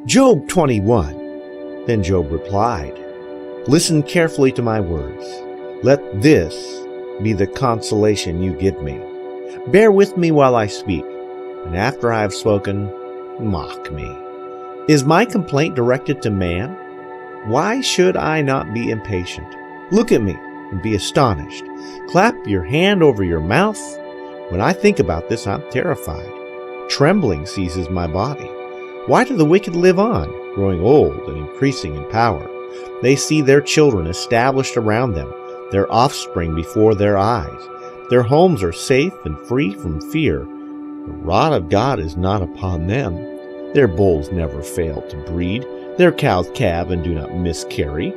Job 21. Then Job replied, "Listen carefully to my words. Let this be the consolation you give me. Bear with me while I speak, and after I have spoken, mock me. Is my complaint directed to man? Why should I not be impatient? Look at me and be astonished. Clap your hand over your mouth. When I think about this, I'm terrified. Trembling seizes my body. Why do the wicked live on, growing old and increasing in power? They see their children established around them, their offspring before their eyes. Their homes are safe and free from fear. The rod of God is not upon them. Their bulls never fail to breed. Their cows calve and do not miscarry.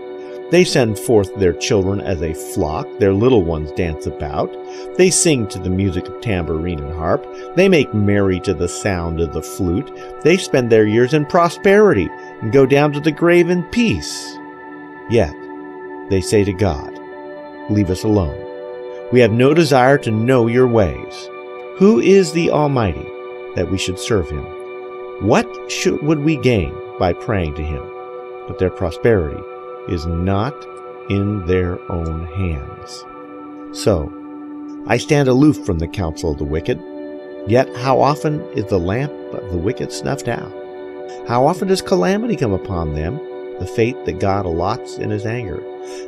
They send forth their children as a flock. Their little ones dance about. They sing to the music of tambourine and harp. They make merry to the sound of the flute. They spend their years in prosperity and go down to the grave in peace. Yet they say to God, 'Leave us alone. We have no desire to know your ways. Who is the Almighty that we should serve him? What would we gain by praying to him?' But their prosperity is not in their own hands. So I stand aloof from the counsel of the wicked. Yet how often is the lamp of the wicked snuffed out? How often does calamity come upon them, the fate that God allots in his anger?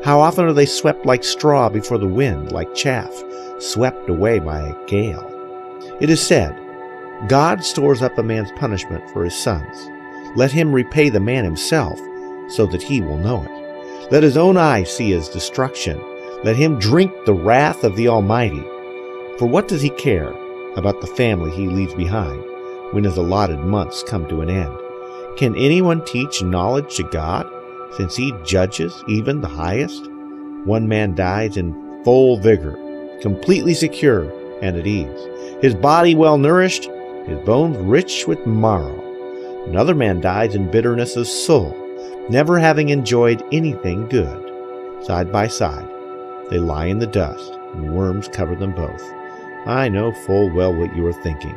How often are they swept like straw before the wind, like chaff, swept away by a gale? It is said, God stores up a man's punishment for his sons. Let him repay the man himself, so that he will know it. Let his own eyes see his destruction. Let him drink the wrath of the Almighty. For what does he care about the family he leaves behind when his allotted months come to an end? Can anyone teach knowledge to God, since he judges even the highest? One man dies in full vigor, completely secure and at ease, his body well nourished, his bones rich with marrow. Another man dies in bitterness of soul, never having enjoyed anything good. Side by side, they lie in the dust, and worms cover them both. I know full well what you are thinking,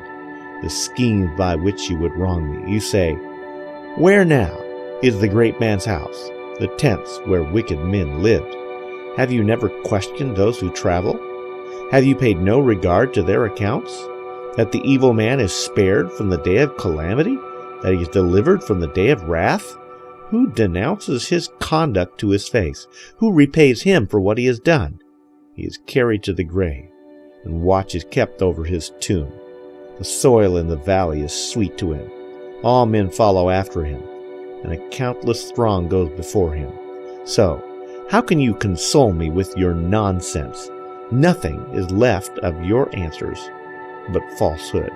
the schemes by which you would wrong me. You say, 'Where now is the great man's house, the tents where wicked men lived?' Have you never questioned those who travel? Have you paid no regard to their accounts? That the evil man is spared from the day of calamity, that he is delivered from the day of wrath? Who denounces his conduct to his face? Who repays him for what he has done? He is carried to the grave, and watch is kept over his tomb. The soil in the valley is sweet to him. All men follow after him, and a countless throng goes before him. So, how can you console me with your nonsense? Nothing is left of your answers but falsehood.